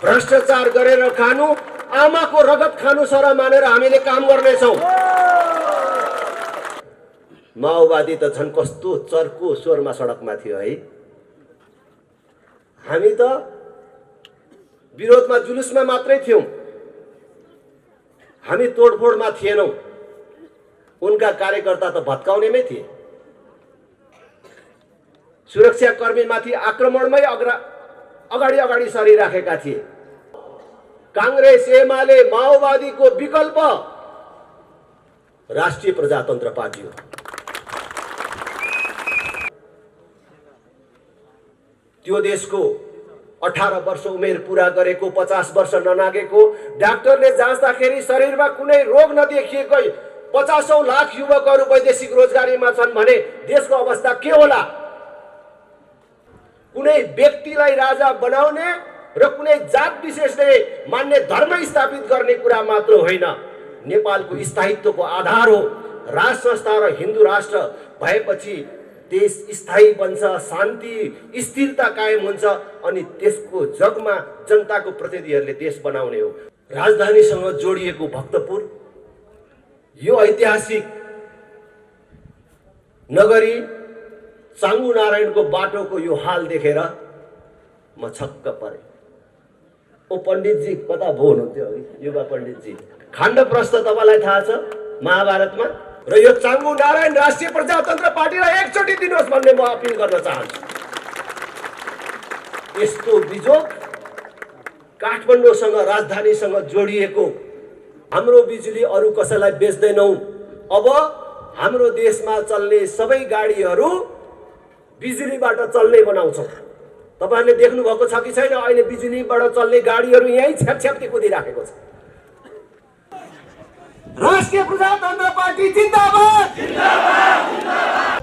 भ्रष्टाचार गरेर खानु, आमाको रगत खानु सर मानेर हामीले काम गर्नेछौँ। माओवादी त झन् कस्तो चर्को स्वरमा सडकमा थियो है। हामी त विरोधमा जुलुसमा मात्रै थियौँ, हामी तोडफोडमा थिएनौँ। उनका कार्यकर्ता त भत्काउनेमै थिए, सुरक्षाकर्मीमाथि आक्रमणमै अगाडि अगाडि सरिराखेका थिए। कांग्रेस एमाले माओवादीको विकल्प राष्ट्रिय प्रजातन्त्र पार्टी हो। त्यो देशको 18 वर्ष उमेर पूरा गरेको, 50 वर्ष ननागेको, डाक्टरले जाँच्दाखेरि शरीरमा कुनै रोग नदेखिएको 50औं लाख युवकहरू वैदेशिक रोजगारीमा छन् भने देशको अवस्था के होला? कुनै व्यक्तिलाई राजा बनाउने र कुनै जात विशेषले मान्ने धर्म स्थापित गर्ने कुरा मात्र होइन, नेपालको स्थायित्वको आधार हो। राष्ट्र संस्था र हिन्दू राष्ट्र भएपछि देश स्थायी बन्छ, शान्ति स्थिरता कायम हुन्छ अनि त्यसको जगमा जनताको प्रतिनिधिहरूले देश बनाउने हो। राजधानीसँग जोडिएको भक्तपुर, यो ऐतिहासिक नगरी चाङ्गु नारायणको बाटोको यो हाल देखेर म छक्क परे। ओ पण्डितजी कता भो हुनुहुन्थ्यो अघि? युवा पण्डितजी, खाण्डप्रस्थ तपाईँलाई थाहा छ महाभारतमा? र यो चाङ्गु नारायण राष्ट्रिय प्रजातन्त्र पार्टीलाई एकचोटि दिनुहोस् भन्ने म अपिल गर्न चाहन्छु। यस्तो बिजोग काठमाडौँसँग, राजधानीसँग जोडिएको, हाम्रो बिजुली अरू कसैलाई बेच्दैनौँ। अब हाम्रो देशमा चल्ने सबै गाडीहरू बिजुलीबाट चल्ने बनाउँछौँ। तपाईहरुले देख्नु भएको छ कि छैन? अहिले बिजुलीबाट चल्ने गाडीहरू यही छ्यापछ्याप्ती कुदिराखेको छ। राष्ट्रिय प्रजातन्त्र पार्टी जिन्दाबाद, जिन्दाबाद।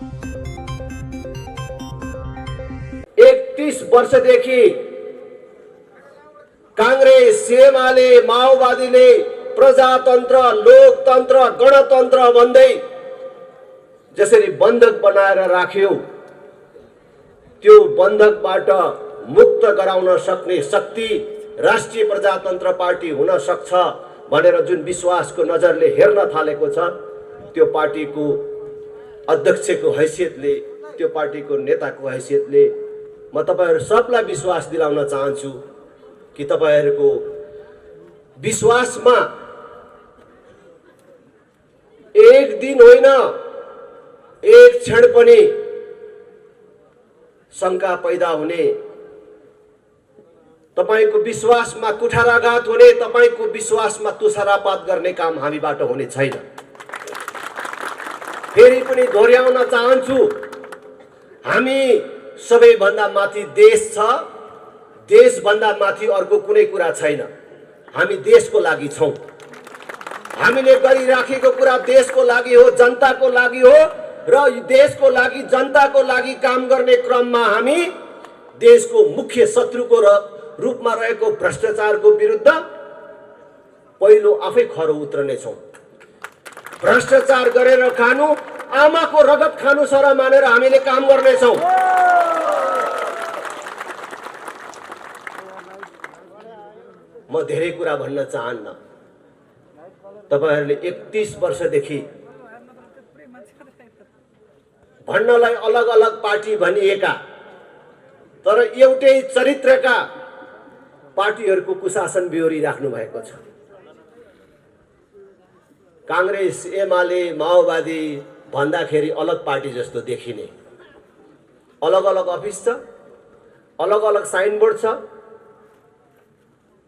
31 वर्षदेखि कांग्रेस, एमाले, माओवादीले प्रजातन्त्र, लोकतन्त्र, गणतन्त्र भन्दै जसरी बन्धक बनाएर राख्यो, त्यो बन्धकबाट मुक्त गराउन सक्ने शक्ति राष्ट्रिय प्रजातन्त्र पार्टी हुन सक्छ भनेर जुन विश्वासको नजरले हेर्न थालेको छ, त्यो पार्टीको अध्यक्षको हैसियतले, त्यो पार्टीको नेताको हैसियतले म तपाईहरु सबलाई विश्वास दिलाउन चाहन्छु कि तपाईहरुको विश्वासमा एक दिन होइन, एक क्षण पनि शंका पैदा हुने, तपाईको विश्वासमा कुठाराघात हुने, तपाईको विश्वासमा तुषारापात गर्ने काम हामीबाट हुने छैन। फेरि पनि दोहोर्याउन चाहन्छु, हामी सबैभन्दा माथि देश छ, देशभन्दा माथि अर्को कुनै कुरा छैन। हामी देशको लागि छौं। हामीले गरिराखेको कुरा देशको लागि हो, जनताको लागि हो र देशको लागि, जनताको लागि काम गर्ने क्रममा हामी देशको मुख्य शत्रुको रूपमा रहेको भ्रष्टाचारको विरुद्ध पहिलो आफै खरो उत्रने छौं। भ्रष्टाचार गरेर खानु, आमाको रगत खानु सर मानेर हामीले काम गर्ने छौं। म धेरै कुरा भन्न चाहन्न। तपाईहरुले 31 वर्षदेखि भन्नलाई अलग अलग पार्टी भनिएका तर एउटै चरित्रका पार्टीहरूको कुशासन बिहोरी राख्नु भएको छ। कांग्रेस, एमाले, माओवादी भन्दाखेरि अलग पार्टी जस्तो देखिने, अलग अलग अफिस छ, अलग अलग साइनबोर्ड छ,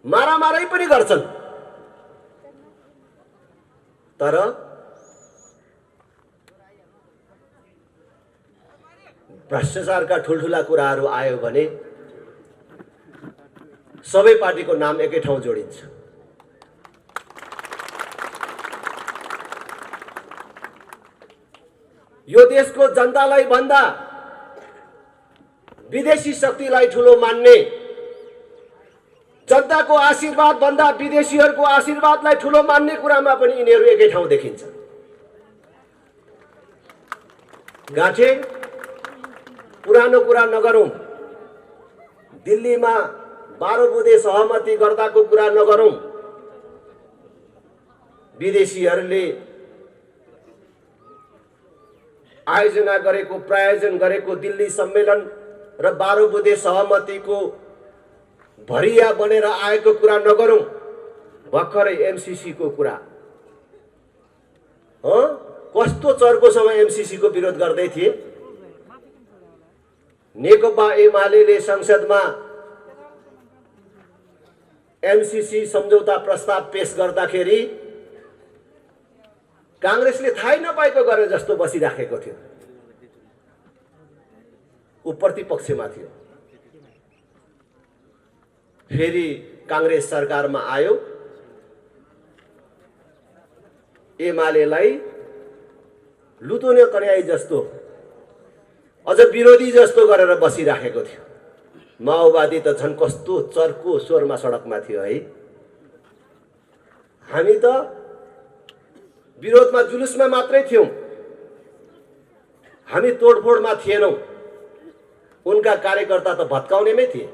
मारामारै पनि गर्छन्, तर भ्रष्टाचारका ठुलठुला कुराहरू आयो भने सबै पार्टीको नाम एकै ठाउँ जोडिन्छ। यो देशको जनतालाई भन्दा विदेशी शक्तिलाई ठुलो मान्ने, जनताको आशीर्वाद भन्दा विदेशीहरूको आशीर्वादलाई ठुलो मान्ने कुरामा पनि यिनीहरू एकै ठाउँ देखिन्छ। गाँठे पुरानो कुरा नगरौं। दिल्लीमा 12 बुँदे सहमति गर्दाको कुरा नगरौं। विदेशीहरूले आयोजना गरेको प्रायोजन गरेको दिल्ली सम्मेलन र 12 बुँदे सहमतिको भरिया बनेर आएको कुरा नगरौं। भर्खरै एमसीसी को कुरा कस्तो चर्कोसँग एमसीसी को विरोध गर्दै थिए। नेकपा एमाले संसदमा एमसीसी सम्झौता प्रस्ताव पेश गर्दाखेरि कांग्रेसले थाहै नपाएको गरे जस्तो बसिराखेको थियो। ऊ प्रतिपक्षमा थियो। फेरि कांग्रेस सरकारमा आयो, एमालेलाई लुतोने कर्याई जस्तो अझ विरोधी जस्तो गरेर बसिराखेको थियो। माओवादी त झन् कस्तो चर्को स्वरमा सडकमा थियो है। हामी त विरोधमा जुलुसमा मात्रै थियौं, हामी तोडफोडमा थिएनौं। उनका कार्यकर्ता त भत्काउनेमै थिए।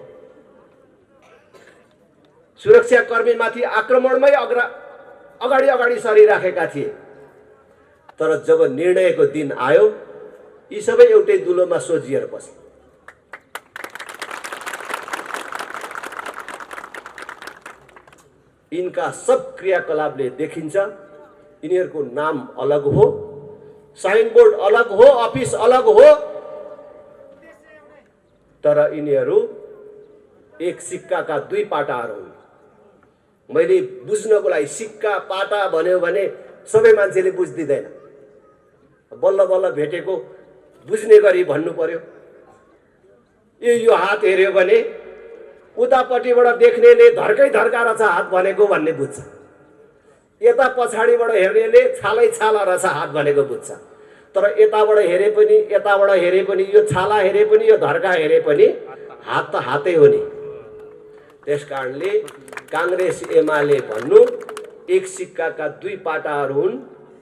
सुरक्षा कर्मीमाथि आक्रमणमै अगाडि अगाडि सरिराखेका थिए। तर जब निर्णयको दिन आयो, यी सबै एउटै दुलोमा सोझिएर बसे। इनका सब क्रियाकलापले देखिन्छ यिनीहरूको नाम अलग हो, साइन बोर्ड अलग हो, अफिस अलग हो, तर यिनीहरू एक सिक्काका दुई पाटाहरू हुन्। मैले बुझ्नको लागि सिक्का पाटा भन्यो भने सबै मान्छेले बुझ्दिदैन। बल्ल बल्ल भेटेको बुझ्ने गरी भन्नु पर्यो। यो हात हेर्यो भने उतापट्टिबाट देख्नेले धर्कै धर्का रहेछ हात भनेको भन्ने बुझ्छ। यता पछाडिबाट हेर्नेले छालै छाला रहेछ हात भनेको बुझ्छ। तर यताबाट हेरे पनि, यताबाट हेरे पनि, यो छाला हेरे पनि, यो धर्का हेरे पनि हात त हातै हो नि। त्यसकारणले कांग्रेस एमाले भन्नु एक सिक्काका दुई पाटाहरू हुन्।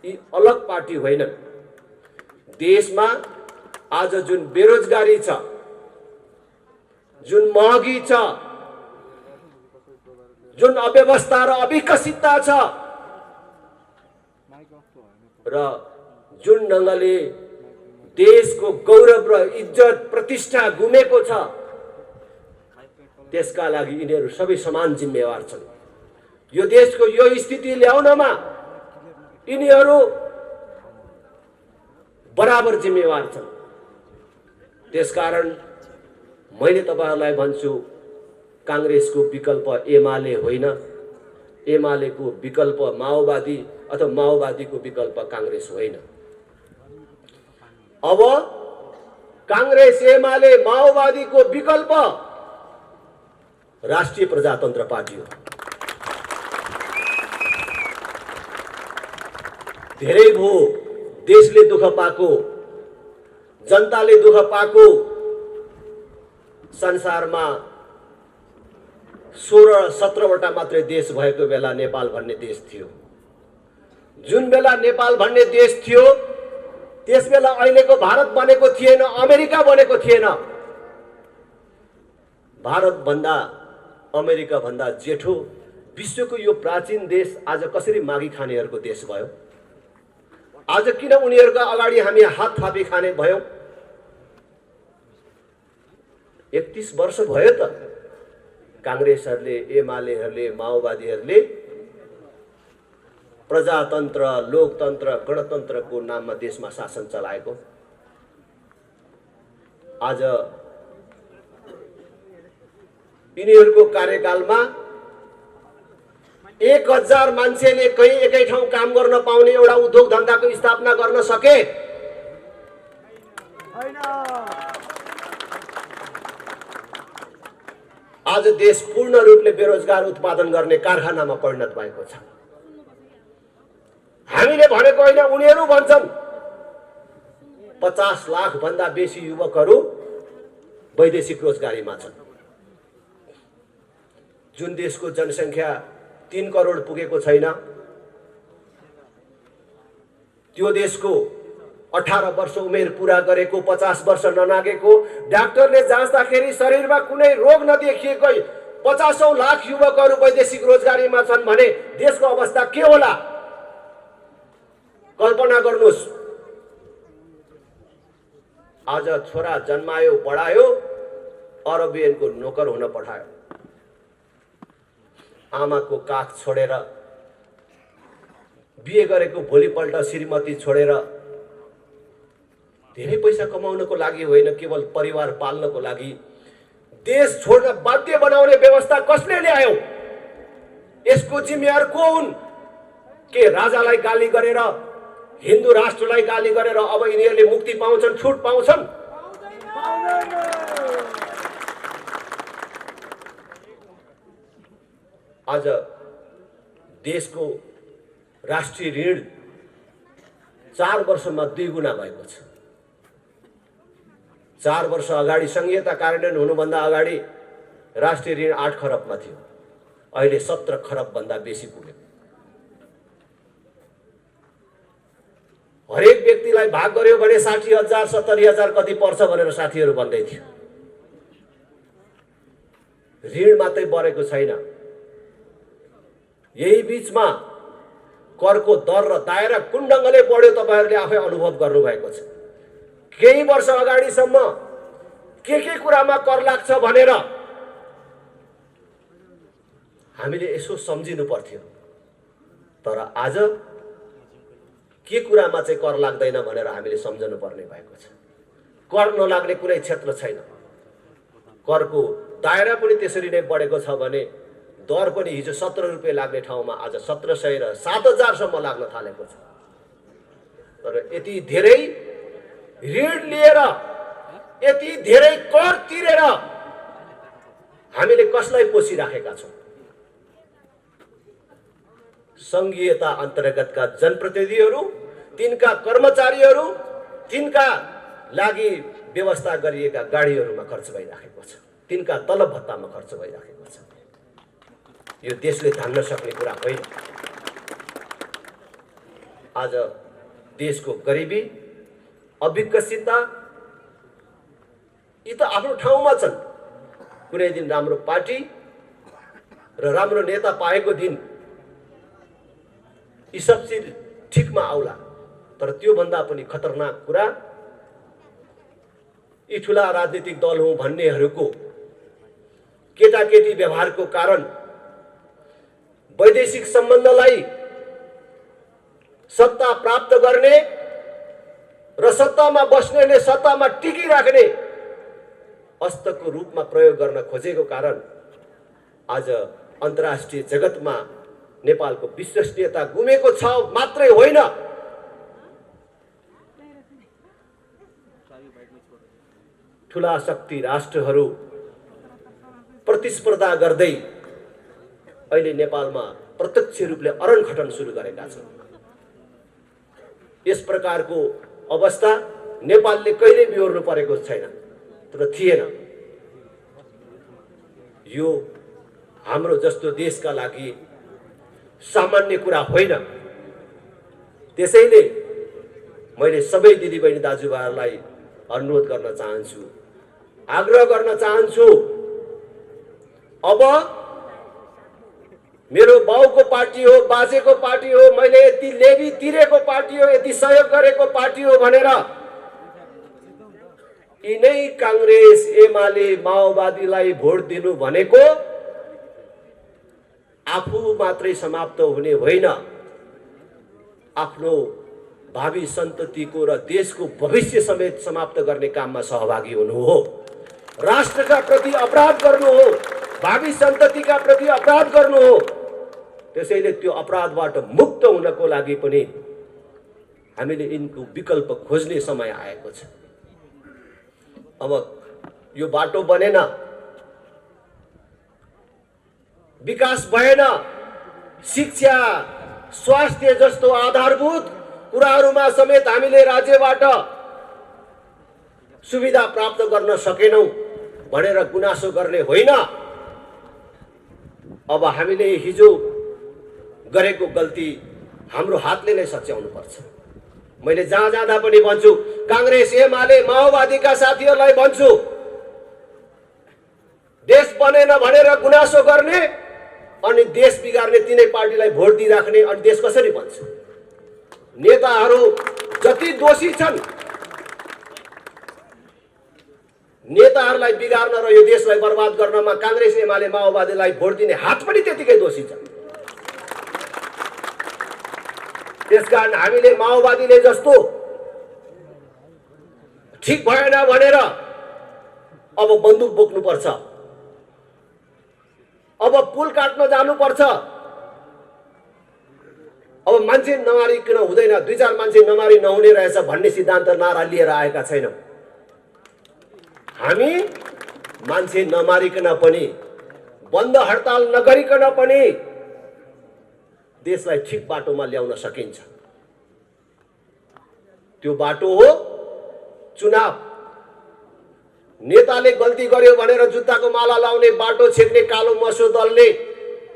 यी अलग पार्टी होइनन्। देशमा आज जुन बेरोजगारी छ, जुन महँगी छ, जुन अव्यवस्था र अविकसितता छ र जुन ढङ्गले देशको गौरव र इज्जत प्रतिष्ठा गुमेको छ, त्यसका लागि यिनीहरू सबै समान जिम्मेवार छन्। यो देशको यो स्थिति ल्याउनमा यिनीहरू बराबर जिम्मेवार छन्। त्यसकारण मैले तपाईहरुलाई भन्छु, कांग्रेसको विकल्प एमाले होइन, एमालेको विकल्प माओवादी अथवा माओवादीको विकल्प कांग्रेस होइन। अब कांग्रेस एमाले माओवादीको विकल्प राष्ट्रिय प्रजातन्त्र पार्टी हो। धेरै भो देशले दुःख पाएको, जनताले दुःख पाएको, संसारमा 16-17 वटा मात्रै देश भएको बेला नेपाल भन्ने देश थियो। जुन बेला नेपाल भन्ने देश थियो त्यस बेला अहिलेको भारत बनेको थिएन, अमेरिका बनेको थिएन। भारत भन्दा अमेरिका भन्दा जेठो विश्वको यो प्राचीन देश आज कसरी मागी खानेहरूको देश भयो? आज किन उनीहरूको अगाडि हामी हात थापी खाने भयौं? 31 वर्ष भयो त कांग्रेसहरूले, एमालेहरूले, माओवादीहरूले प्रजातन्त्र, लोकतन्त्र, गणतन्त्रको नाममा देशमा शासन चलाएको। आज यिनीहरूको कार्यकालमा 1000 मान्छेले कहीँ एकै ठाउँ काम गर्न पाउने एउटा उद्योग धन्दाको स्थापना गर्न सके? आज देश पूर्ण रूपले बेरोजगार उत्पादन गर्ने कारखानामा परिणत भएको छ। हामीले भनेको होइन, उनीहरू भन्छन्। 50 लाख भन्दा बेसी युवकहरू वैदेशिक रोजगारीमा छन्। जुन देशको जनसंख्या 3 करोड पुगेको छैन, त्यो देशको 18 वर्ष उमेर पूरा गरेको, 50 वर्ष ननागेको, डाक्टरले जाँच्दाखेरि शरीरमा कुनै रोग नदेखिएको 50औं लाख युवकहरू वैदेशिक रोजगारीमा छन् भने देशको अवस्था के होला? कल्पना गर्नुहोस्। आज छोरा जन्मायो बढायो, अरबियनको नोकर हुन पठायो। आमाको काख छोडेर, बिहे गरेको भोलिपल्ट श्रीमती छोडेर, धेरै पैसा कमाउनको लागि होइन, केवल परिवार पाल्नको लागि देश छोड्न बाध्य बनाउने व्यवस्था कसले ल्यायो? यसको जिम्मेवार को हुन्? के राजालाई गाली गरेर, हिन्दू राष्ट्रलाई गाली गरेर अब यिनीहरूले मुक्ति पाउँछन्, छुट पाउँछन्? आज देशको राष्ट्रिय ऋण 4 वर्षमा 2 गुणा भएको छ। 4 वर्ष अगाडि संहिता कार्यान्वयन हुनुभन्दा अगाडि राष्ट्रिय ऋण 8 खरबमा थियो, अहिले 17 खरब भन्दा बेसी पुग्यो। हरेक व्यक्तिलाई भाग गर्यो भने 60,000 70,000 कति पर्छ भनेर साथीहरू भन्दै थियो। ऋण मात्रै बढेको छैन, यही बीचमा करको दर र दायरा कुन ढङ्गले बढ्यो तपाईहरूले आफै अनुभव गर्नुभएको छ। केही वर्ष अगाडिसम्म के कुरामा कर लाग्छ भनेर हामीले यसो सम्झिनु पर्थ्यो, तर आज के कुरामा चाहिँ कर लाग्दैन भनेर हामीले सम्झनु पर्ने भएको छ। कर नलाग्ने कुनै क्षेत्र छैन। करको दायरा पनि त्यसरी नै बढेको छ भने दर पनि हिजो 17 रुपियाँ लाग्ने ठाउँमा आज 1700 र 7000 सम्म लाग्न थालेको छ। तर यति धेरै ऋण लिएर, यति धेरै कर तिरेर हामीले कसलाई पोसिराखेका छौँ? संघीयता अन्तर्गतका जनप्रतिनिधिहरू, तिनका कर्मचारीहरू, तिनका लागि व्यवस्था गरिएका गाडीहरूमा खर्च भइराखेको छ, तिनका तलब भत्तामा खर्च भइराखेको छ। यो देशले धान्न सक्ने कुरा होइन। आज देशको गरिबी, अविकसितता यी त आफ्नो ठाउँमा छन्। कुनै दिन राम्रो पार्टी र राम्रो नेता पाएको दिन यी सब चिज ठिकमा आउला, तर त्योभन्दा पनि खतरनाक कुरा यी ठुला राजनीतिक दल हुँ भन्नेहरूको केटाकेटी व्यवहारको कारण वैदेशिक सम्बन्धलाई सत्ता प्राप्त गर्ने र सत्तामा बस्नेले सत्तामा टिकिराख्ने अस्त्रको रूपमा प्रयोग गर्न खोजेको कारण आज अन्तर्राष्ट्रिय जगतमा नेपालको विश्वसनीयता गुमेको छ मात्रै होइन, ठुला शक्ति राष्ट्रहरू प्रतिस्पर्धा गर्दै अहिले नेपालमा प्रत्यक्ष रूपले अरणखटन सुरु गरेका छन्। यस प्रकारको अवस्था नेपालले कहिल्यै बिहोर्नु परेको छैन, तर थिएन। यो हाम्रो जस्तो देशका लागि सामान्य कुरा होइन। त्यसैले मैले सबै दिदीबहिनी दाजुभाइहरूलाई अनुरोध गर्न चाहन्छु, आग्रह गर्न चाहन्छु, अब मेरो बाउको पार्टी हो, बाजेको पार्टी हो, मैले यति लेबी तिरेको पार्टी हो, यति सहयोग गरेको पार्टी हो भनेर यिनै कांग्रेस, एमाले, माओवादीलाई भोट दिनु भनेको आफू मात्रै समाप्त हुने होइन, आफ्नो भावी सन्ततिको र देशको भविष्य समेत समाप्त गर्ने काममा सहभागी हुनु हो। राष्ट्रका प्रति अपराध गर्नु हो, भावी सन्ततिका प्रति अपराध गर्नु हो। त्यसैले त्यो अपराधबाट मुक्त हुनको लागि पनि हामीले यिनको विकल्प खोज्ने समय आएको छ। अब यो बाटो बनेन, विकास भएन, शिक्षा, स्वास्थ्य जस्तो आधारभूत कुराहरूमा समेत हामीले राज्यबाट सुविधा प्राप्त गर्न सकेनौं भनेर गुनासो गर्ने होइन। अब हामीले हिजो गरेको गल्ती हाम्रो हातले नै सच्याउनु पर्छ। मैले जहाँ जाँदा पनि भन्छु, कांग्रेस, एमाले, माओवादीका साथीहरूलाई भन्छु, देश बनेन भनेर गुनासो गर्ने अनि देश बिगार्ने तिनै पार्टीलाई भोट दिइराख्ने, अनि देश कसरी बन्छ? नेताहरू जति दोषी छन्, नेताहरूलाई बिगार्न र यो देशलाई बर्बाद गर्नमा कांग्रेस एमाले माओवादीलाई भोट दिने हात पनि त्यतिकै दोषी छन्। त्यसकारण हामीले माओवादीले जस्तो ठीक भएन भनेर अब बन्दुक बोक्नुपर्छ, अब पुल काट्न जानुपर्छ, अब मान्छे नमारिकन हुँदैन, 2-4 मान्छे नमारी नहुने रहेछ भन्ने सिद्धान्त नारा लिएर आएका छैनौं। हामी मान्छे नमारिकन पनि, बन्द हडताल नगरिकन पनि देशलाई ठीक बाटोमा ल्याउन सकिन्छ। त्यो बाटो हो चुनाव। नेताले गल्ती गर्यो भनेर जुत्ताको माला लाउने, बाटो छेक्ने कालो मसो दलले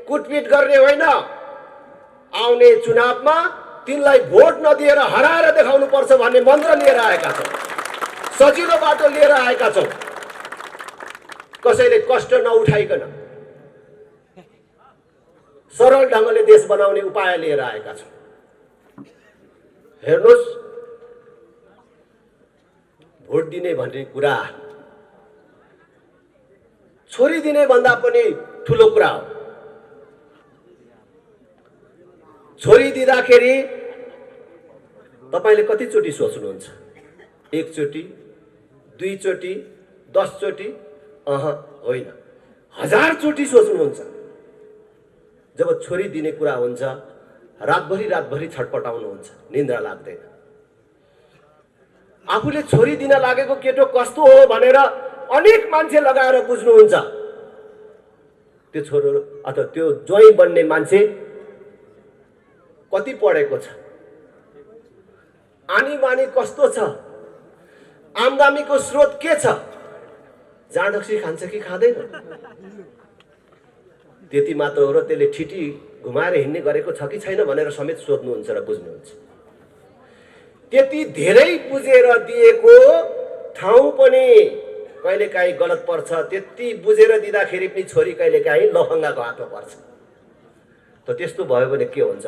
कुटपिट गर्ने होइन। आउने चुनावमा तिनलाई भोट नदिएर हराएर देखाउनु पर्छ भन्ने मन्त्र लिएर आएका छौं। सजिलो बाटो लिएर आएका छौं, कसैले कष्ट नउठाइकन सरल ढंगले देश बनाउने उपाय लिएर आएका छौं। हेर्नुस्, भोट दिने भन्ने कुरा छोरी दिने भन्दा पनि ठूलो कुरा हो। छोरी दिँदाखेरि तपाईले कतिचोटी सोच्नुहुन्छ? 1 चोटी, 2 चोटी, 10 चोटी? होइन, 1000 चोटी सोच्नुहुन्छ। जब छोरी दिने कुरा हुन्छ, रातभरि छटपटाउनुहुन्छ, निन्द्रा लाग्दैन। आफूले छोरी दिन लागेको केटो कस्तो हो भनेर अनेक मान्छे लगाएर बुझ्नुहुन्छ। त्यो छोरो अथवा त्यो ज्वाइँ बन्ने मान्छे कति पढेको छ, आनी बानी कस्तो छ, आमदामीको स्रोत के छ, जाँडक्सी खान्छ कि खाँदैन, त्यति मात्र हो र त्यसले ठिटी घुमाएर हिँड्ने गरेको छ कि छैन भनेर समेत सोध्नुहुन्छ र बुझ्नुहुन्छ। त्यति धेरै बुझेर दिएको ठाउँ पनि कहिलेकाहीँ गलत पर्छ। त्यति बुझेर दिँदाखेरि पनि छोरी कहिलेकाहीँ लफङ्गाको हातमा पर्छ। त त्यस्तो भयो भने के हुन्छ?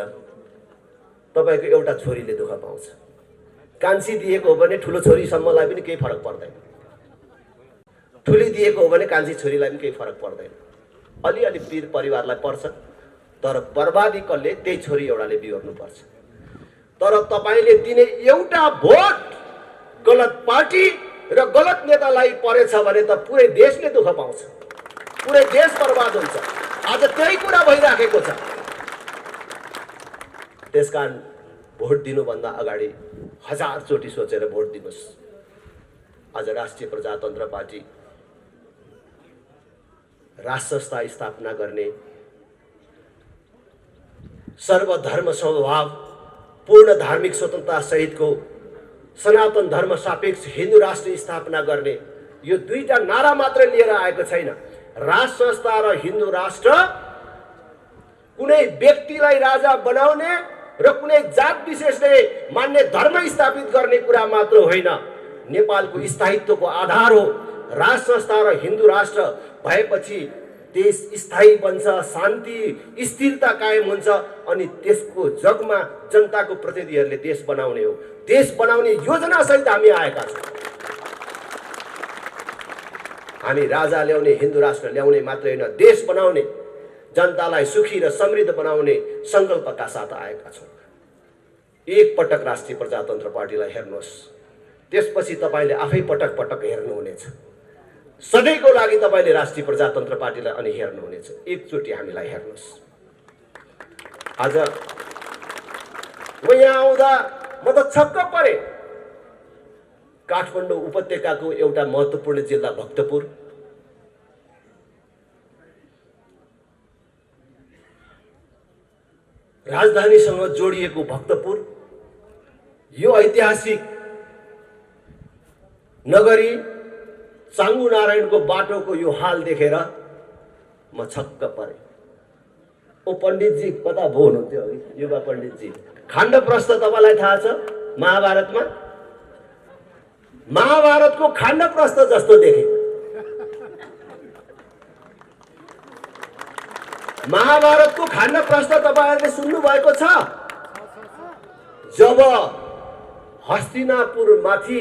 तपाईको एउटा छोरीले दुःख पाउँछ। कान्छी दिएको हो भने ठुलो छोरीसम्मलाई पनि केही फरक पर्दैन, ठुली दिएको हो भने कान्छी छोरीलाई पनि केही फरक पर्दैन। अलिअलि पीर परिवारलाई पर्छ, तर बर्बादी कसले? त्यही छोरी एउटाले बिहोर्नु पर्छ। तर तपाईले दिने एउटा भोट गलत पार्टी र गलत नेतालाई परेछ भने त पुरै देशले दुःख पाउँछ, पुरै देश बर्बाद हुन्छ। आज त्यही कुरा भइराखेको छ। त्यसकारण भोट दिनुभन्दा अगाडि 1000 चोटी सोचेर भोट दिनुस्। आज राष्ट्रिय प्रजातन्त्र पार्टी राष्ट्र संस्था स्थापना गर्ने, सर्वधर्म समभाव, पूर्ण धार्मिक स्वतन्त्रता सहितको सनातन धर्म सापेक्ष हिन्दू राष्ट्र स्थापना गर्ने यो दुईटा नारा मात्र लिएर आएको छैन। राष्ट्र संस्था र हिन्दू राष्ट्र कुनै व्यक्तिलाई राजा बनाउने र कुनै जात विशेषले मान्ने धर्म स्थापित गर्ने कुरा मात्र होइन, नेपालको स्थायित्वको आधार हो। राष्ट्र संस्था र हिन्दू राष्ट्र भएपछि देश स्थायी बन्छ, शान्ति स्थिरता कायम हुन्छ, अनि त्यसको जगमा जनताको प्रतिनिधिहरूले देश बनाउने हो। देश बनाउने योजना सहित हामी आएका छौँ। हामी राजा ल्याउने, हिन्दू राष्ट्र ल्याउने मात्रै होइन, देश बनाउने, जनतालाई सुखी र समृद्ध बनाउने संकल्पका साथ आएका छौँ। एक पटक राष्ट्रिय प्रजातन्त्र पार्टीलाई हेर्नुहोस्, त्यसपछि तपाईले आफै पटक पटक हेर्नुहुनेछ। सधैँको लागि तपाईले राष्ट्रिय प्रजातन्त्र पार्टीलाई अनि हेर्नुहुनेछ। एकचोटि हामीलाई हेर्नुहोस्। आज म यहाँ आउँदा म त छक्क परे। काठमाडौँ उपत्यकाको एउटा महत्त्वपूर्ण जिल्ला भक्तपुर, राजधानीसँग जोडिएको भक्तपुर, यो ऐतिहासिक नगरी चाङ्गु नारायणको बाटोको यो हाल देखेर म छक्क परे। ओ पण्डितजी कता भो हुनुहुन्थ्यो? युवा पण्डितजी, खाण्डप्रस्थ तपाईलाई थाहा छ? महाभारतमा महाभारतको खाण्डप्रस्थ जस्तो देखे। महाभारतको खाण्ड प्रश्न तपाईहरुले सुन्नु भएको छ। जब हस्तिनापुरमाथि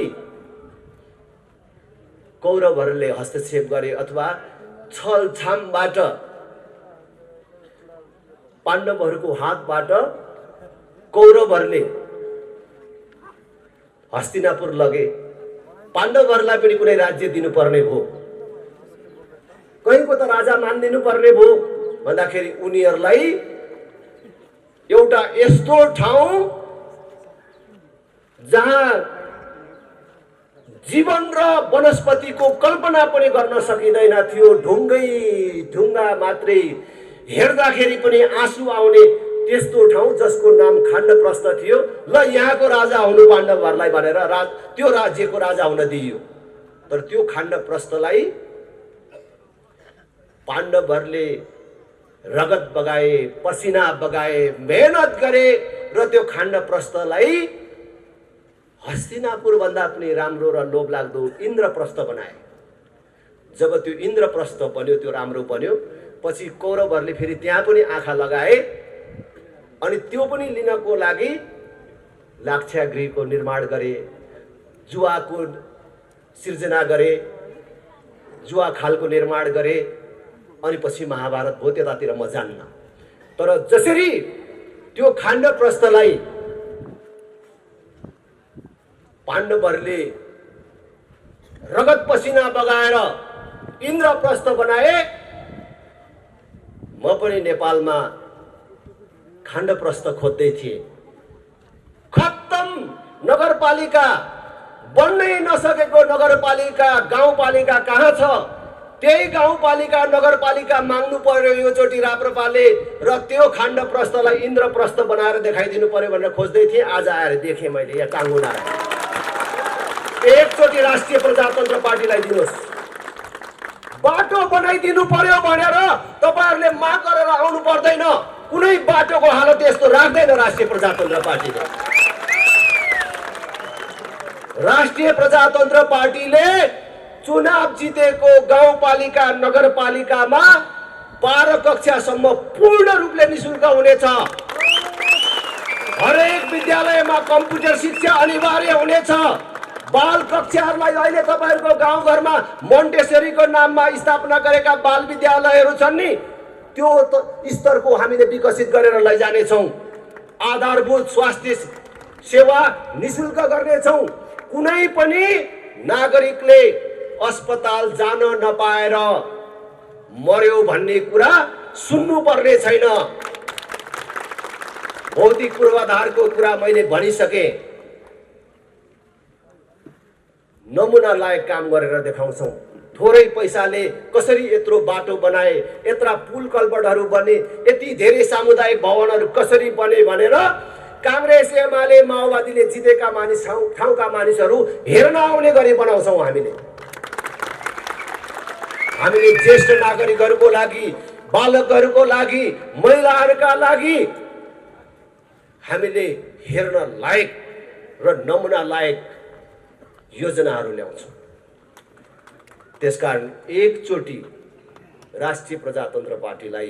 कौरवहरूले हस्तक्षेप गरे अथवा छलछामबाट पाण्डवहरूको हातबाट कौरवहरूले हस्तिनापुर लगे, पाण्डवहरूलाई पनि कुनै राज्य दिनुपर्ने भयो, कहीँको त राजा मानिदिनु पर्ने भयो भन्दाखेरि उनीहरूलाई एउटा यस्तो ठाउँ जहाँ जीवन र वनस्पतिको कल्पना पनि गर्न सकिँदैन थियो, ढुङ्गै ढुङ्गा मात्रै, हेर्दाखेरि पनि आँसु आउने त्यस्तो ठाउँ जसको नाम खाण्डप्रस्थ थियो। ल यहाँको राजा हुनु पाण्डवहरूलाई भनेर त्यो राज्यको राजा हुन दिइयो। तर त्यो खाण्डप्रस्थलाई पाण्डवहरूले रगत बगाए, पसिना बगाए, मेहनत गरे र त्यो खाण्डप्रस्थलाई हस्तिनापुर भन्दा पनि राम्रो र लोभलाग्दो इन्द्रप्रस्थ बनाए। जब त्यो इन्द्रप्रस्थ बन्यो, त्यो राम्रो बन्यो, पछि कौरवहरूले फेरि त्यहाँ पनि आँखा लगाए अनि त्यो पनि लिनको लागि लाक्षागृहको निर्माण गरे, जुवाको सिर्जना गरे, जुवा खालको निर्माण गरे अनि पछि महाभारत भयो। त्यतातिर म जान्न, तर जसरी त्यो खाण्डप्रस्थलाई पाण्डवहरूले रगत पसिना बगाएर इन्द्रप्रस्थ बनाए, म पनि नेपालमा खाण्डप्रस्थ खोज्दै थिएँ। खत्तम नगरपालिका, बन्नै नसकेको नगरपालिका, गाउँपालिका कहाँ छ? त्यही गाउँपालिका नगरपालिका माग्नु पर्यो योचोटि राप्रपाले र त्यो खाण्डप्रस्थलाई इन्द्रप्रस्थ बनाएर देखाइदिनु पर्यो भनेर खोज्दै थिएँ। आज आएर देखेँ मैले यहाँ टाङ्गो नारायण। एकचोटि राष्ट्रिय प्रजातन्त्र पार्टीलाई दिनुहोस्, बाटो बनाइदिनु पर्यो भनेर तपाईहरुले माग गरेर आउनु पर्दैन। कुनै बाटोको हालत यस्तो राख्दैन राष्ट्रिय प्रजातन्त्र पार्टीले। राष्ट्रिय प्रजातन्त्र पार्टीले चुनाव जितेको गाउँपालिका नगरपालिकामा 12 कक्षासम्म पूर्ण रूपले निशुल्क हुनेछ। हरेक विद्यालयमा कम्प्युटर शिक्षा अनिवार्य हुनेछ। बाल कक्षाहरूलाई अहिले तपाईहरुको गाउँघरमा मोन्टेसरीको नाममा स्थापना गरेका बाल विद्यालयहरू छन् नि, त्यो स्तरको हामीले विकसित गरेर लैजानेछौँ। आधारभूत स्वास्थ्य सेवा निशुल्क गर्नेछौँ। कुनै पनि नागरिकले अस्पताल जान नपाएर मर्यो भन्ने कुरा सुन्नु पर्ने छैन। भौतिक पूर्वाधारको कुरा मैले भनिसके। नमुना लायक काम गरेर देखाउँछौँ। थोरै पैसाले कसरी यत्रो बाटो बनाए, यत्रा पुल कल्भर्टहरू बने, यति धेरै सामुदायिक भवनहरू कसरी बने भनेर कांग्रेस एमाले माओवादीले जितेका मानिस ठाउँका मानिसहरू हेर्न आउने गरी बनाउँछौँ। हामीले ज्येष्ठ नागरिकहरूको लागि, बालकहरूको लागि, महिलाहरूका लागि हामीले हेर्न लायक र नमुना लायक योजनाहरू ल्याउँछौँ। त्यसकारण एकचोटि राष्ट्रिय प्रजातन्त्र पार्टीलाई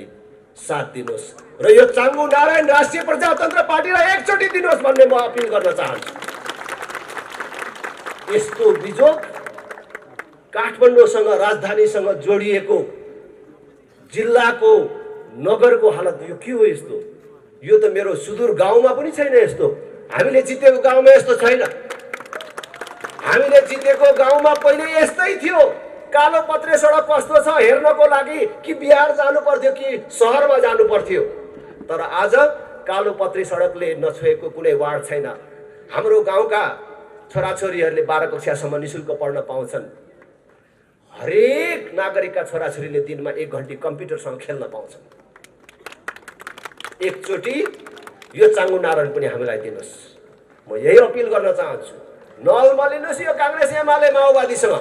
साथ दिनुहोस् र यो चाङ्गु नारायण राष्ट्रिय प्रजातन्त्र पार्टीलाई एकचोटि दिनुहोस् भन्ने म अपिल गर्न चाहन्छु। यस्तो बिजोग काठमाडौँसँग, राजधानीसँग जोडिएको जिल्लाको, नगरको हालत यो के हो? यस्तो यो त मेरो सुदूर गाउँमा पनि छैन। यस्तो हामीले जितेको गाउँमा यस्तो छैन। हामीले जितेको गाउँमा पहिले यस्तै थियो। कालो पत्रे सडक कस्तो छ हेर्नको लागि कि बिहार जानु पर्थ्यो कि सहरमा जानु पर्थ्यो। तर आज कालो पत्रे सडकले नछोएको कुनै वार्ड छैन। हाम्रो गाउँका छोराछोरीहरूले 12 कक्षासम्म निशुल्क पढ्न पाउँछन्। हरेक नागरिकका छोराछोरीले दिनमा 1 घण्टी कम्प्युटरसँग खेल्न पाउँछन्। एकचोटि यो चाङ्गु नारायण पनि हामीलाई दिनुहोस्। म यही अपिल गर्न चाहन्छु। नअल्मलिनुहोस् यो कांग्रेस एमाले माओवादीसँग।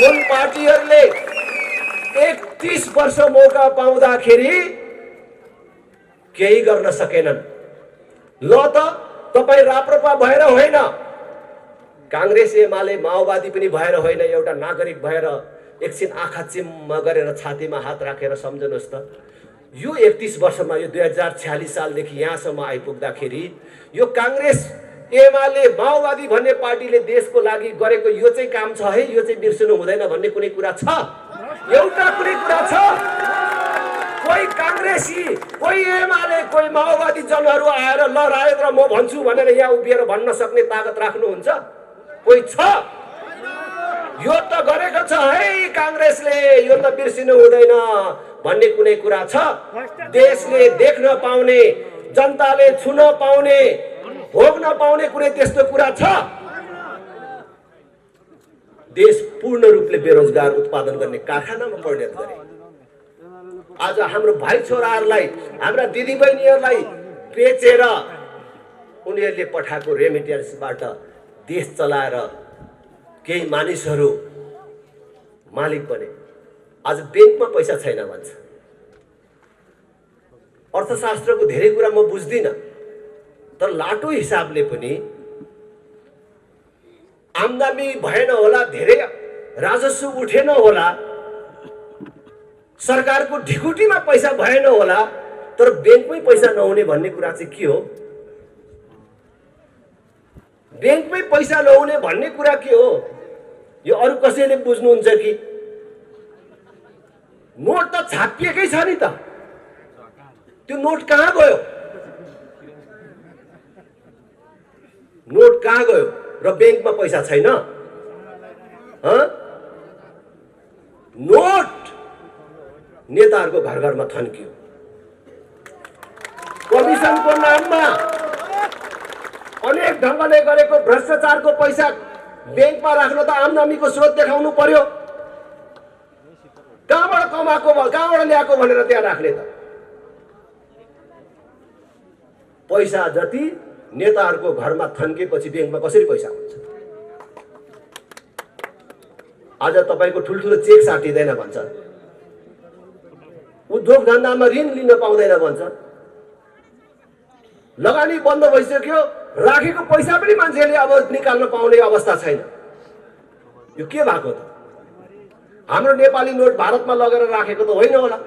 जुन पार्टीहरूले 31 वर्ष मौका पाउँदाखेरि केही गर्न सकेनन्। ल त तपाई राप्रपा भएर होइन, कांग्रेस एमाले माओवादी पनि भएर होइन, एउटा नागरिक भएर एकछिन आँखा चिम्म गरेर छातीमा हात राखेर सम्झनुहोस् त, यो 31 वर्षमा यो 2046 सालदेखि यहाँसम्म आइपुग्दाखेरि यो काङ्ग्रेस एमाले माओवादी भन्ने पार्टीले देशको लागि गरेको यो चाहिँ काम छ है, यो चाहिँ बिर्सनु हुँदैन भन्ने कुनै कुरा छ? एउटा कुनै कुरा छ? कोही काङ्ग्रेसी, कोही एमाले, कोही माओवादी जनहरू आएर ल राजेन्द्र म भन्छु भनेर यहाँ उभिएर भन्न सक्ने ताकत राख्नुहुन्छ? कोही छ? यो त गरेको छ है काङ्ग्रेसले, यो त बिर्सिनु हुँदैन भन्ने कुनै कुरा छ? देशले देख्न पाउने, जनताले छुन पाउने, भोग्न पाउने कुनै त्यस्तो कुरा छ? देश पूर्ण रूपले बेरोजगार उत्पादन गर्ने कारखानामा परिणत गरे। आज हाम्रो भाइ छोराहरूलाई, हाम्रा दिदीबहिनीहरूलाई बेचेर उनीहरूले पठाएको रेमिटेन्सबाट देश चलाएर केही मानिसहरू मालिक बने। आज ब्याङ्कमा पैसा छैन भन्छ। अर्थशास्त्रको धेरै कुरा म बुझ्दिनँ, तर लाटो हिसाबले पनि आम्दानी भएन होला, धेरै राजस्व उठेन होला, सरकारको ढिकुटीमा पैसा भएन होला, तर ब्याङ्कमै पैसा नहुने भन्ने कुरा चाहिँ के हो? ब्याङ्कमै पैसा नहुने भन्ने कुरा के हो? यो अरू कसैले बुझ्नुहुन्छ कि? नोट त छापिएकै छ नि त, त्यो नोट कहाँ गयो? नोट कहाँ गयो र ब्याङ्कमा पैसा छैन? नोट नेताहरूको घर घरमा थन्कियो। कमिसनको नाममा अनेक ढङ्गले गरेको भ्रष्टाचारको पैसा ब्याङ्कमा राख्न त आम्दानीको स्रोत देखाउनु पर्यो। कहाँबाट कमाएको, कहाँबाट ल्याएको भनेर त्यहाँ राख्ने त? पैसा जति नेताहरूको घरमा थन्केपछि ब्याङ्कमा कसरी पैसा हुन्छ? आज तपाईँको ठुल्ठुलो चेक साटिँदैन भन्छ, उद्योग धन्दामा ऋण लिन पाउँदैन भन्छ, लगानी बन्द भइसक्यो, राखेको पैसा पनि मान्छेले अब निकाल्न पाउने अवस्था छैन। यो के भएको त? हाम्रो नेपाली नोट भारतमा लगेर राखेको त होइन होला?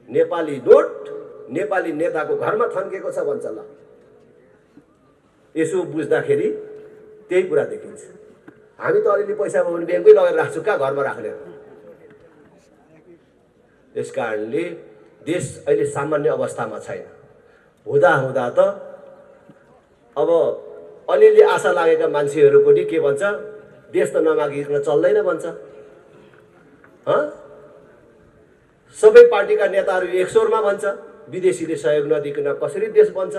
नेपाली नोट नेपाली नेताको घरमा थन्केको छ भन्छ। ल यसो बुझ्दाखेरि त्यही कुरा देखिन्छ। हामी त अलिअलि पैसा भयो भने ब्याङ्कमै लगेर राख्छु, कहाँ घरमा राख्ने? यस कारणले देश अहिले सामान्य अवस्थामा छैन। हुँदा हुँदा त अब अलिअलि आशा लागेका मान्छेहरू पनि के भन्छ, देश त नमागिकन चल्दैन भन्छ। सबै पार्टीका नेताहरू एक स्वरमा भन्छ, विदेशीले सहयोग नदिकन कसरी देश बन्छ?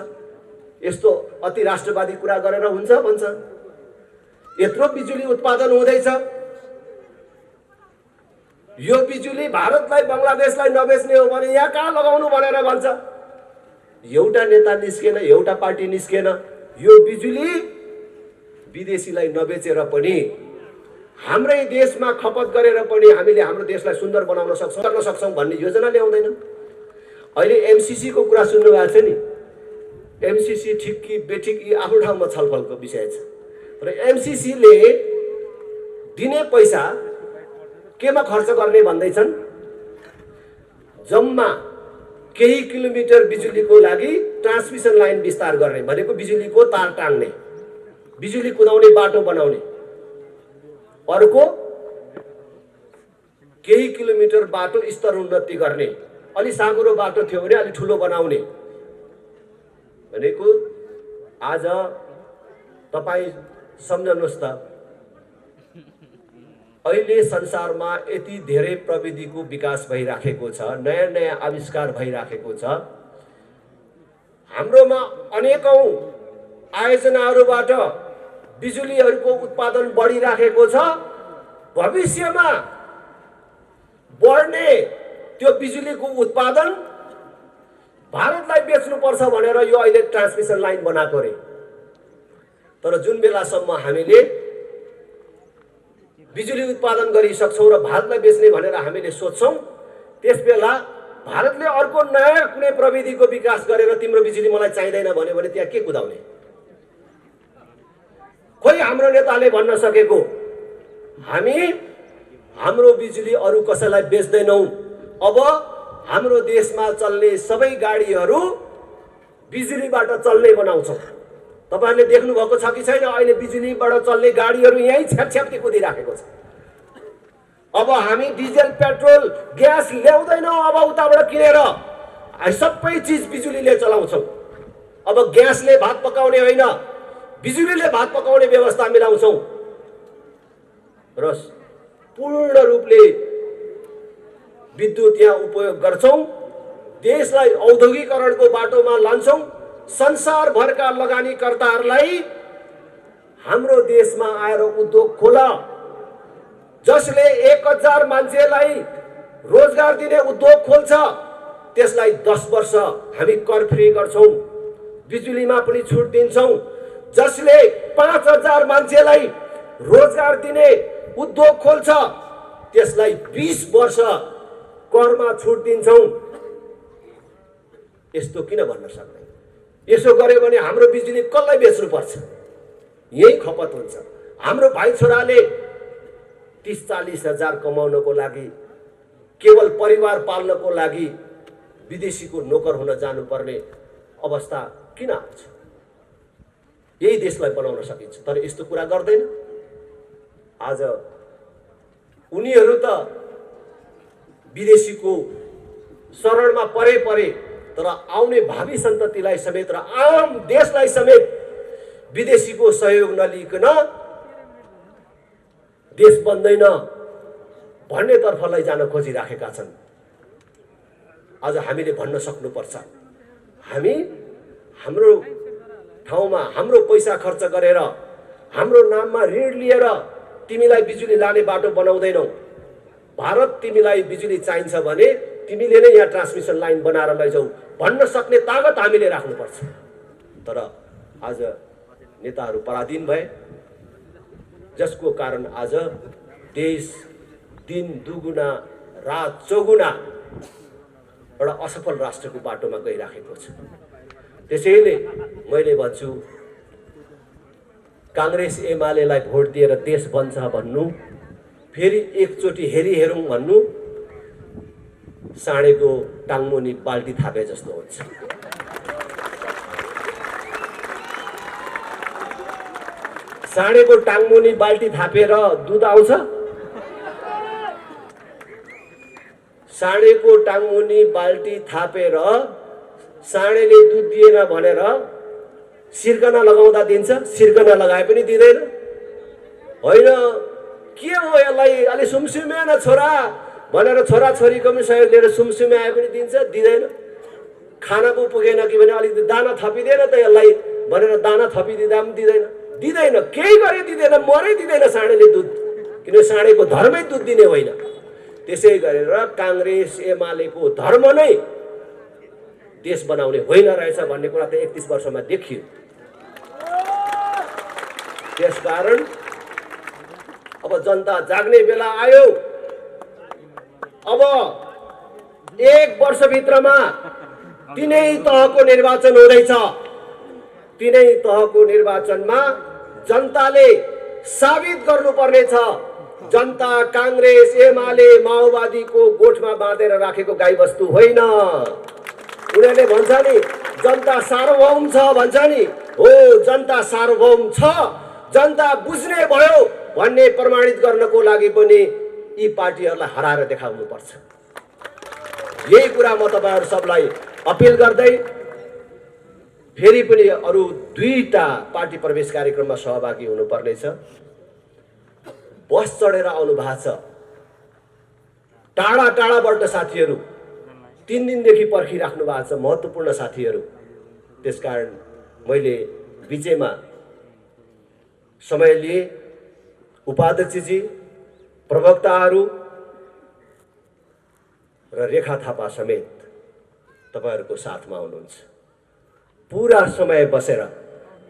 यस्तो अति राष्ट्रवादी कुरा गरेर हुन्छ भन्छ। यत्रो बिजुली उत्पादन हुँदैछ, यो बिजुली भारतलाई बङ्गलादेशलाई नबेच्ने हो भने यहाँ कहाँ लगाउनु भनेर भन्छ। एउटा नेता निस्केन, एउटा पार्टी निस्केन। यो बिजुली विदेशीलाई नबेचेर पनि हाम्रै देशमा खपत गरेर पनि हामीले हाम्रो देशलाई सुन्दर बनाउन सक्छौँ भन्ने योजना ल्याउँदैन। अहिले एमसीसी को कुरा सुन्नु भएको छ नि? एमसीसी ठिक कि बेठिक यी आफ्नो ठाउँमा छलफलको विषय छ, तर एमसीसी ले दिने पैसा केमा खर्च गर्ने भन्दैछन्? जम्मा केही किलोमिटर बिजुलीको लागि ट्रान्समिसन लाइन विस्तार गर्ने भनेको बिजुलीको तार टाङ्ने, बिजुली कुदाउने बाटो बनाउने। अर्को केही किलोमिटर बाटो स्तर उन्नति गर्ने, अलि साँगुरो बाटो थियो भने अलि ठुलो बनाउने भनेको। आज तपाईँ सम्झनुहोस् त, अहिले संसारमा यति धेरै प्रविधिको विकास भइराखेको छ, नयाँ नयाँ आविष्कार भइराखेको छ, हाम्रोमा अनेकौं आयोजनाहरूबाट बिजुलीहरूको उत्पादन बढिराखेको छ। भविष्यमा बढ्ने त्यो बिजुलीको उत्पादन भारतलाई बेच्नुपर्छ भनेर यो अहिले ट्रान्समिसन लाइन बनाएको रे। तर जुन बेलासम्म हामीले बिजुली उत्पादन गरिसक्छौँ र भारतलाई बेच्ने भनेर हामीले सोच्छौँ, त्यसबेला भारतले अर्को नयाँ कुनै प्रविधिको विकास गरेर तिम्रो बिजुली मलाई चाहिँदैन भन्यो भने त्यहाँ के कुदाउने? खोइ हाम्रो नेताले भन्न सकेको हामी हाम्रो बिजुली अरू कसैलाई बेच्दैनौँ। अब हाम्रो देशमा चल्ने सबै गाडीहरू बिजुलीबाट चल्ने बनाउँछौँ। तपाईहरुले देख्नु भएको छ कि छैन? अहिले बिजुलीबाट चल्ने गाडीहरू यहीँ छ्यापछ्याप्ती कुदिराखेको छ। अब हामी डिजल पेट्रोल ग्यास ल्याउँदैनौँ। अब उताबाट किनेर सबै चिज बिजुलीले चलाउँछौँ। अब ग्यासले भात पकाउने होइन, बिजुलीले भात पकाउने व्यवस्था मिलाउँछौँ र पूर्ण रूपले विद्युत यहाँ उपयोग गर्छौँ। देशलाई औद्योगिकरणको बाटोमा लान्छौँ। संसारभरका लगानीकर्ताहरूलाई हाम्रो देशमा आएर उद्योग खोला, जसले 1000 मान्छेलाई रोजगार दिने उद्योग खोल्छ त्यसलाई 10 वर्ष हामी कर फ्री गर्छौँ। बिजुलीमा पनि छुट दिन्छौँ। जसले 5000 मान्छेलाई रोजगार दिने उद्योग खोल्छ त्यसलाई 20 वर्ष करमा छुट दिन्छौँ। यस्तो किन भन्न सक्दैन? यसो गर्यो भने हाम्रो बिजुली कसलाई बेच्नुपर्छ? यही खपत हुन्छ। हाम्रो भाइ छोराले 30-40 हजार कमाउनको लागि, केवल परिवार पाल्नको लागि विदेशीको नोकर हुन जानुपर्ने अवस्था किन आउँछ? यही देशलाई बनाउन सकिन्छ, तर यस्तो कुरा गर्दैन। आज उनीहरू त विदेशीको शरणमा परे, तर आउने भावी सन्ततिलाई समेत र आम देशलाई समेत विदेशीको सहयोग नलिकन देश बन्दैन भन्ने तर्फ लैजान खोजिराखेका छन्। आज हामीले भन्न सक्नुपर्छ, हामी हाम्रो ठाउँमा हाम्रो पैसा खर्च गरेर, हाम्रो नाममा ऋण लिएर तिमीलाई बिजुली लाने बाटो बनाउँदैनौ। भारत तिमीलाई बिजुली चाहिन्छ भने तिमीले नै यहाँ ट्रान्समिसन लाइन बनाएर लैजाऊ भन्न सक्ने तागत हामीले राख्नुपर्छ। तर आज नेताहरू पराधीन भए, जसको कारण आज देश दिन दुगुना रात चौगुना एउटा असफल राष्ट्रको बाटोमा गइराखेको छ। त्यसैले मैले भन्छु, कांग्रेस एमालेलाई भोट दिएर देश बन्छ भन्नु, फेरि एकचोटि हेरी हेरौँ भन्नु साँडेको टाङमुनि बाल्टी थापे जस्तो हुन्छ। साँडेको टाङमुनि बाल्टी थापेर दुध आउँछ? साँडेको टाङमुनि बाल्टी थापेर साँडेले दुध दिएन भनेर सिर्कना लगाउँदा दिन्छ? सिर्कना लगाए पनि दिँदैन। होइन, के हो यसलाई अलि सुमसुमे न छोरा भनेर छोराछोरीको पनि सहयोग लिएर सुमसुमे आए पनि दिन्छ? दिँदैन। खाना पो पुगेन कि भने अलिकति दाना थपिदिएन त यसलाई भनेर दाना थपिदिँदा पनि दिँदैन। केही गरे दिँदैन, मरै दिँदैन साँडेले दुध, किन साँडेको धर्मै दुध दिने होइन। त्यसै गरेर कांग्रेस एमालेको धर्म नै देश बनाउने होइन रहेछ भन्ने कुरा त 31 वर्षमा देखियो। त्यसकारण अब जनता जाग्ने बेला आयो। अब 1 वर्षभित्रमा 3 तहको निर्वाचन हुँदैछ। 3 तहको निर्वाचनमा जनताले साबित गर्नुपर्ने छ, जनता कांग्रेस एमाले माओवादीको गोठमा बाँधेर राखेको गाईबस्तु होइन। उनीहरूले भन्छ नि जनता सार्वभौम छ भन्छ नि, हो जनता सार्वभौम छ, जनता बुझ्ने भयो भन्ने प्रमाणित गर्नको लागि पनि यी पार्टीहरूलाई हराएर देखाउनु पर्छ। यही कुरा म तपाईहरु सबलाई अपिल गर्दै फेरि पनि अरु 2टा पार्टी प्रवेश कार्यक्रममा सहभागी हुनुपर्ने छ। बस चढेर आउनु भएको छ टाढा टाढाबाट साथीहरू, 3 दिनदेखि पर्खिराख्नु भएको छ महत्त्वपूर्ण साथीहरू। त्यसकारण मैले बीचैमा समय लिए उपाध्यक्षजी, प्रवक्ताहरू र रेखा थापा समेत तपाईहरुको साथमा हुनुहुन्छ। पूरा समय बसेर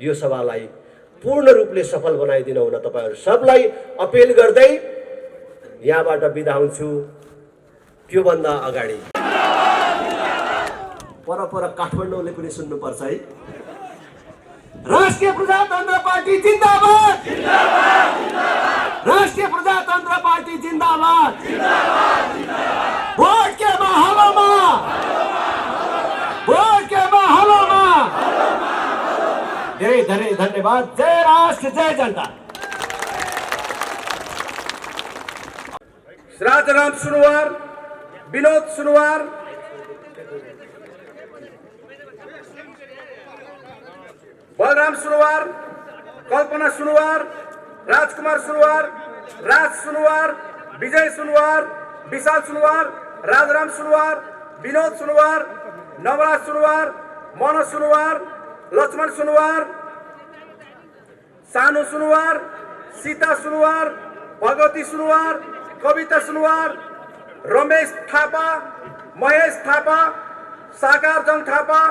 यो सभालाई पूर्ण रूपले सफल बनाइदिनु हुन तपाईहरु सबलाई अपिल गर्दै यहाँबाट बिदा हुन्छु। त्यो भन्दा अगाडि पर काठमाडौँले पनि सुन्नुपर्छ है। राष्ट्रिय प्रजातन्त्र पार्टी जिन्दाबाद, जिन्दाबाद, जिन्दाबाद। राष्ट्रिय प्रजातन्त्र पार्टी जिन्दाबाद भोट के माहौलमा धेरै धेरै धन्यवाद। जय राष्ट्र जय जनता। राजाराम सुनवार, विनोद सुनवार, बलराम सुनवार, कल्पना सुनवार, राजकुमार सुनवार, राज सुनवार, विजय सुनवार, विशाल सुनवार, राजाराम सुनवार, विनोद सुनवार, नवराज सुनवार, मनोज सुनवार, लक्ष्मण सुनवार, सानु सुनवार, सीता सुनवार, भगवती सुनवार, कविता सुनवार, रमेश थापा, महेश थापा, साकारजङ थापा,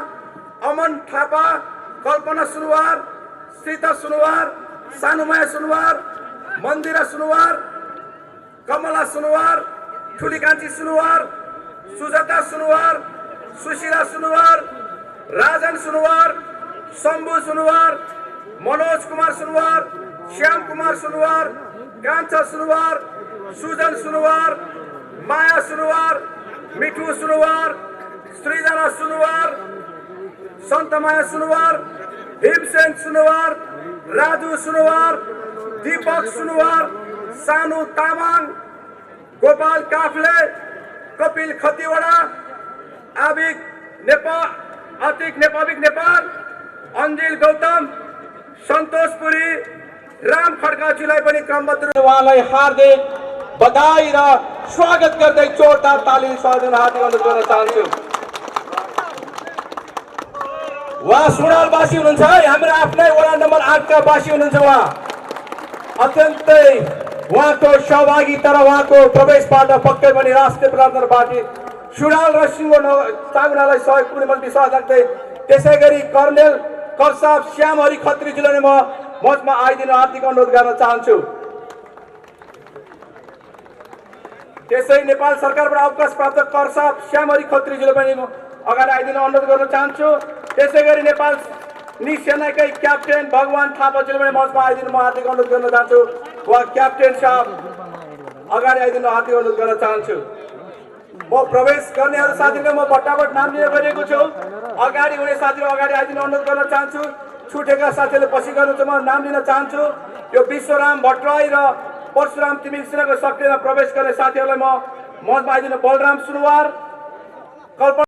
अमन थापा, कल्पना सुनवार, सीता सुनवार, सानुमाया सुनवार, मन्दिरा सुनवार, कमला सुनवार, ठुलीकान्छी सुनवार, सुजाता सुनवार, सुशीला सुनवार, राजन सुनवार, शम्भु सुनवार, मनोज कुमार सुनवार, श्याम कुमार सुनवार, कान्छा सुनवार, सुजन सुनवार, माया सुनवार, मिठू सुनवार, सृजना सुनवार, सन्तमाया सुनवार, भीमसेन सुनवार, राजु सुनवार, दीपक सुनवार, सानु तामाङ, गोपाल काफ्ले, कपिल खतिवडा, आबिक नेपाल, अतिक नेपाविक नेपाल, अन्जिल गौतम, सन्तोष पुरी, राम खड्काजीलाई पनि क्रमबद्ध उहाँलाई हार्दिक बधाई र स्वागत गर्दै जोरदार ताली स्वागत हार्दिक अनुरोध गर्न चाहन्छु। उहाँ सुनालवासी हुनुहुन्छ है, हाम्रो आफ्नै वडा नम्बर 8 का वासी हुनुहुन्छ। उहाँ अत्यन्तै उहाँको सहभागिता र उहाँको प्रवेशबाट पक्कै पनि राष्ट्रिय प्रजातन्त्र पार्टी सुनाल र सिंह चाङ्गुनालाई सहयोग पुग्ने मैले विश्वास राख्दै, त्यसै गरी कर्नेल करसाब श्याम हरि खत्रीजीलाई म मञ्चमा आइदिन हार्दिक अनुरोध गर्न चाहन्छु। त्यसै नेपाल सरकारबाट अवकाश प्राप्त करसाब श्याम हरि खत्रीजीलाई पनि अगाडि आइदिन अनुरोध गर्न चाहन्छु। त्यसै गरी नेपाल सेनाकै क्याप्टेन भगवान थापाजीले पनि मञ्चमा आइदिनु म हार्दिक अनुरोध गर्न चाहन्छु। उहाँ क्याप्टेन साहब अगाडि आइदिनु हार्दिक अनुरोध गर्न चाहन्छु। म प्रवेश गर्नेहरू साथीलाई म फटाफट नाम लिएर गएको छु। अगाडि हुने साथीहरू अगाडि आइदिनु अनुरोध गर्न चाहन्छु। छुटेका साथीहरूले पछि गर्नुहुन्छ म नाम लिन चाहन्छु। यो विश्वराम भट्टराई र परशुराम तिमिल सिन्हाको शक्तिमा प्रवेश गर्ने साथीहरूलाई म मञ्चमा आइदिनु। बलराम सुनवार, कल्पना